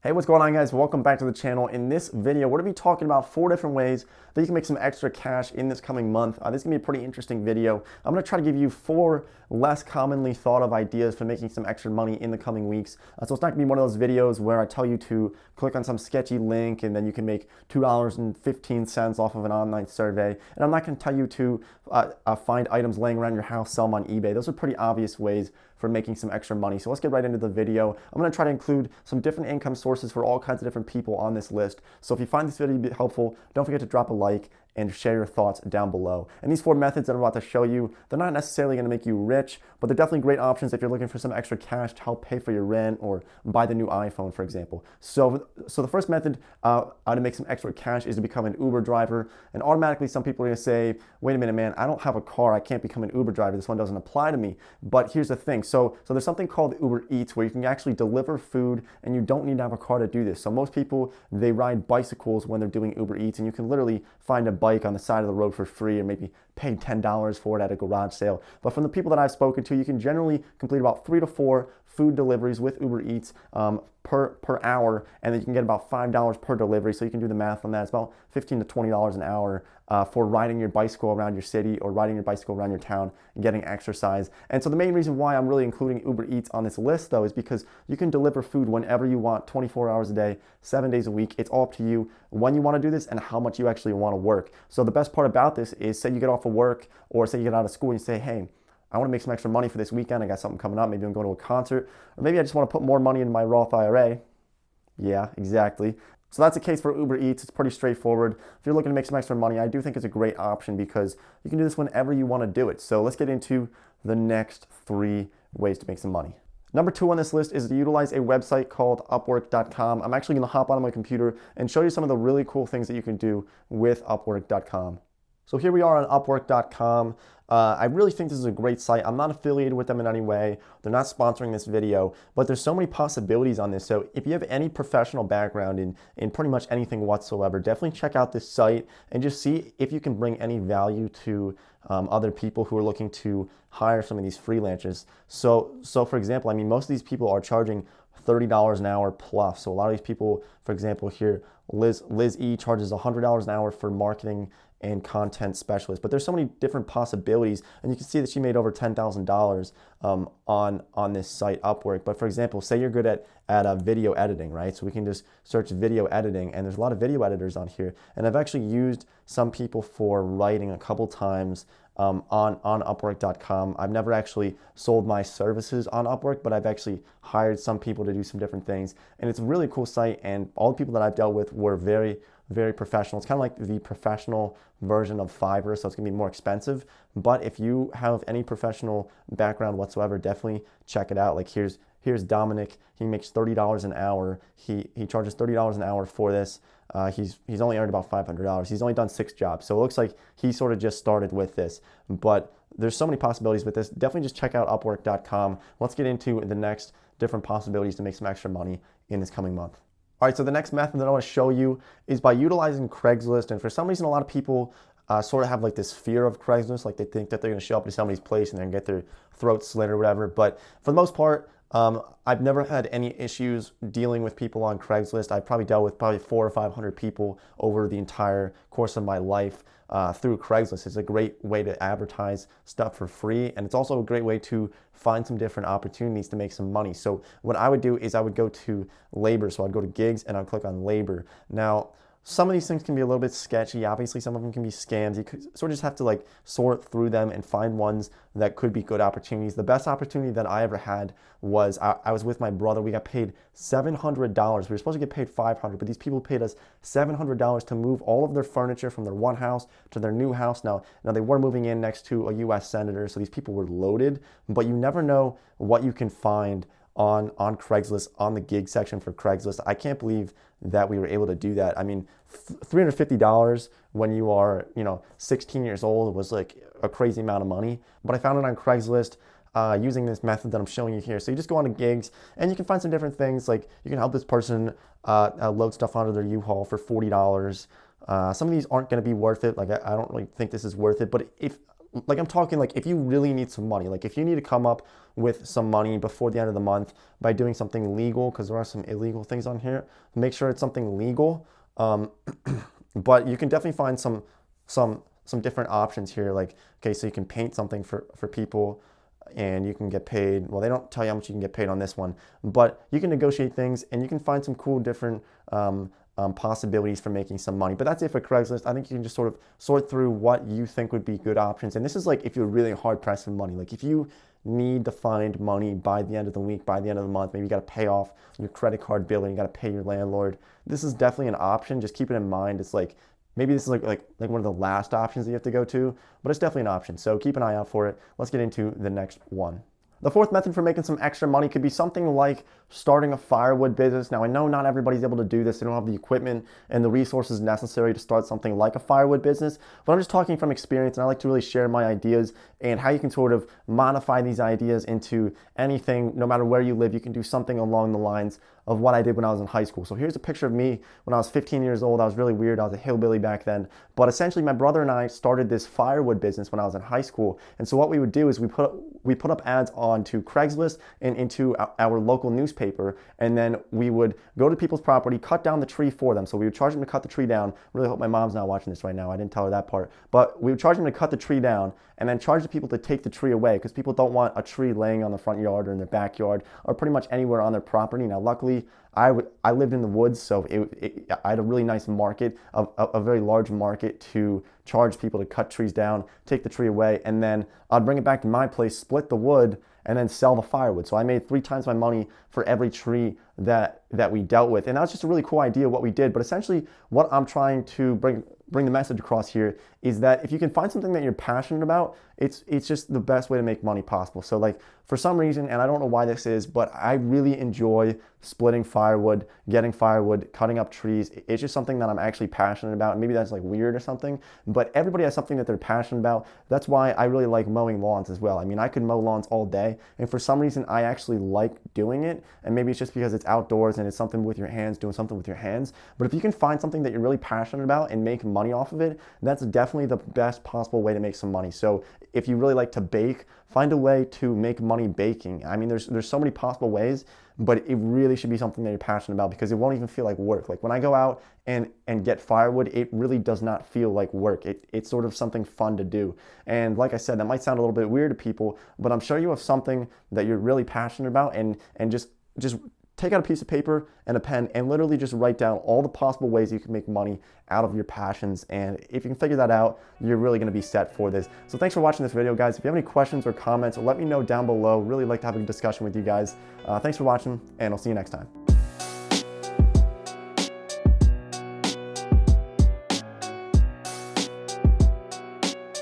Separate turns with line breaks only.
Hey, what's going on, guys? Welcome back to the channel. In this video, we're going to be talking about 4 different ways that you can make some extra cash in this coming month. This is going to be a pretty interesting video. I'm going to try to give you 4 less commonly thought of ideas for making some extra money in the coming weeks. So it's not going to be one of those videos where I tell you to click on some sketchy link and then you can make $2.15 off of an online survey. And I'm not going to tell you to find items laying around your house, sell them on eBay. Those are pretty obvious ways for making some extra money. So let's get right into the video. I'm going to try to include some different income sources for all kinds of different people on this list. So if you find this video helpful, don't forget to drop a like and share your thoughts down below. And these 4 methods that I'm about to show you, they're not necessarily going to make you rich, but they're definitely great options if you're looking for some extra cash to help pay for your rent or buy the new iPhone, for example. So the first method to make some extra cash is to become an Uber driver. And automatically some people are going to say, wait a minute, man, I don't have a car. I can't become an Uber driver. This one doesn't apply to me. But here's the thing. So there's something called Uber Eats where you can actually deliver food and you don't need to have a car to do this. So most people, they ride bicycles when they're doing Uber Eats, and you can literally find a bike on the side of the road for free or maybe pay $10 for it at a garage sale. But from the people that I've spoken to, you can generally complete about 3 to 4 food deliveries with Uber Eats per hour, and then you can get about $5 per delivery. So you can do the math on that. It's about $15 to $20 an hour for riding your bicycle around your city or riding your bicycle around your town and getting exercise. And so the main reason why I'm really including Uber Eats on this list, though, is because you can deliver food whenever you want, 24 hours a day, 7 days a week. It's all up to you when you want to do this and how much you actually want to work. So the best part about this is, say you get off of work or say you get out of school and you say, hey, I want to make some extra money for this weekend. I got something coming up. Maybe I'm going to a concert, or maybe I just want to put more money in my Roth IRA. Yeah, exactly. So that's the case for Uber Eats. It's pretty straightforward. If you're looking to make some extra money, I do think it's a great option because you can do this whenever you want to do it. So let's get into the next 3 ways to make some money. Number 2 on this list is to utilize a website called Upwork.com. I'm actually going to hop on my computer and show you some of the really cool things that you can do with Upwork.com. So here we are on Upwork.com. I really think this is a great site. I'm not affiliated with them in any way. They're not sponsoring this video, but there's so many possibilities on this. So if you have any professional background in pretty much anything whatsoever, definitely check out this site and just see if you can bring any value to other people who are looking to hire some of these freelancers. So for example, I mean, most of these people are charging $30 an hour plus. So a lot of these people, for example, here, Liz E charges $100 an hour for marketing and content specialist. But there's so many different possibilities, and you can see that she made over $10,000 on this site Upwork. But for example, say you're good at video editing, right? So we can just search video editing, and there's a lot of video editors on here. And I've actually used some people for writing a couple times on Upwork.com. I've never actually sold my services on Upwork, but I've actually hired some people to do some different things. And it's a really cool site, and all the people that I've dealt with were very, very professional. It's kind of like the professional version of Fiverr, so it's gonna be more expensive. But if you have any professional background whatsoever, definitely check it out. Like here's Dominic. He makes $30 an hour. He charges $30 an hour for this. He's only earned about $500. He's only done 6 jobs. So it looks like he sort of just started with this. But there's so many possibilities with this. Definitely just check out Upwork.com. Let's get into the next different possibilities to make some extra money in this coming month. All right, so the next method that I want to show you is by utilizing Craigslist. And for some reason, a lot of people sort of have like this fear of Craigslist, like they think that they're going to show up to somebody's place and they're going to get their throat slit or whatever. But for the most part, I've never had any issues dealing with people on Craigslist. I've probably dealt with 400 or 500 people over the entire course of my life through Craigslist. It's a great way to advertise stuff for free, and it's also a great way to find some different opportunities to make some money. So what I would do is I would go to labor. So I'd go to gigs and I'd click on labor. Now, some of these things can be a little bit sketchy. Obviously, some of them can be scams. You could sort of just have to like sort through them and find ones that could be good opportunities. The best opportunity that I ever had was I was with my brother. We got paid $700. We were supposed to get paid $500, but these people paid us $700 to move all of their furniture from their one house to their new house. Now they were moving in next to a U.S. senator, so these people were loaded, but you never know what you can find on Craigslist, on the gig section for Craigslist. I can't believe that we were able to do that. I mean, $350 when you are, 16 years old was like a crazy amount of money. But I found it on Craigslist using this method that I'm showing you here. So you just go on to gigs and you can find some different things. Like you can help this person load stuff onto their U-Haul for $40. Some of these aren't going to be worth it. Like I don't really think this is worth it. But if like I'm talking like if you really need some money, like if you need to come up with some money before the end of the month by doing something legal, because there are some illegal things on here, make sure it's something legal. But you can definitely find some different options here. Like, okay, so you can paint something for people and you can get paid. Well, they don't tell you how much you can get paid on this one, but you can negotiate things and you can find some cool different possibilities for making some money. But that's it for Craigslist. I think you can just sort of sort through what you think would be good options. And this is like if you're really hard pressed for money, like if you need to find money by the end of the week, by the end of the month, maybe you got to pay off your credit card bill and you got to pay your landlord. This is definitely an option. Just keep it in mind. It's like, maybe this is like one of the last options that you have to go to, but it's definitely an option. So keep an eye out for it. Let's get into the next one. The fourth method for making some extra money could be something like starting a firewood business. Now, I know not everybody's able to do this. They don't have the equipment and the resources necessary to start something like a firewood business, but I'm just talking from experience, and I like to really share my ideas and how you can sort of modify these ideas into anything. No matter where you live, you can do something along the lines of what I did when I was in high school. So here's a picture of me when I was 15 years old. I was really weird. I was a hillbilly back then. But essentially, my brother and I started this firewood business when I was in high school. And so what we would do is we put up ads onto Craigslist and into our local newspaper, and then we would go to people's property, cut down the tree for them. So we would charge them to cut the tree down. Really hope my mom's not watching this right now. I didn't tell her that part. But we would charge them to cut the tree down and then charge the people to take the tree away, because people don't want a tree laying on the front yard or in their backyard or pretty much anywhere on their property. Now, luckily, I lived in the woods, so I had a really nice market, a very large market to charge people to cut trees down, take the tree away, and then I'd bring it back to my place, split the wood, and then sell the firewood. So I made 3 times my money for every tree that we dealt with. And that was just a really cool idea what we did. But essentially what I'm trying to bring the message across here is that if you can find something that you're passionate about, it's just the best way to make money possible. So like for some reason, and I don't know why this is, but I really enjoy splitting firewood, getting firewood, cutting up trees. It's just something that I'm actually passionate about. And maybe that's like weird or something, but everybody has something that they're passionate about. That's why I really like mowing lawns as well. I mean, I could mow lawns all day, and for some reason I actually like doing it. And maybe it's just because it's outdoors and it's something with your hands, doing something with your hands. But if you can find something that you're really passionate about and make money off of it, that's definitely the best possible way to make some money. So if you really like to bake, find a way to make money baking. I mean, there's so many possible ways, but it really should be something that you're passionate about, because it won't even feel like work. Like when I go out and get firewood, it really does not feel like work. It's sort of something fun to do. And like I said, that might sound a little bit weird to people, but I'm sure you have something that you're really passionate about, and just take out a piece of paper and a pen and literally just write down all the possible ways you can make money out of your passions. And if you can figure that out, you're really gonna be set for this. So thanks for watching this video, guys. If you have any questions or comments, let me know down below. Really like to have a discussion with you guys. Thanks for watching, and I'll see you next time.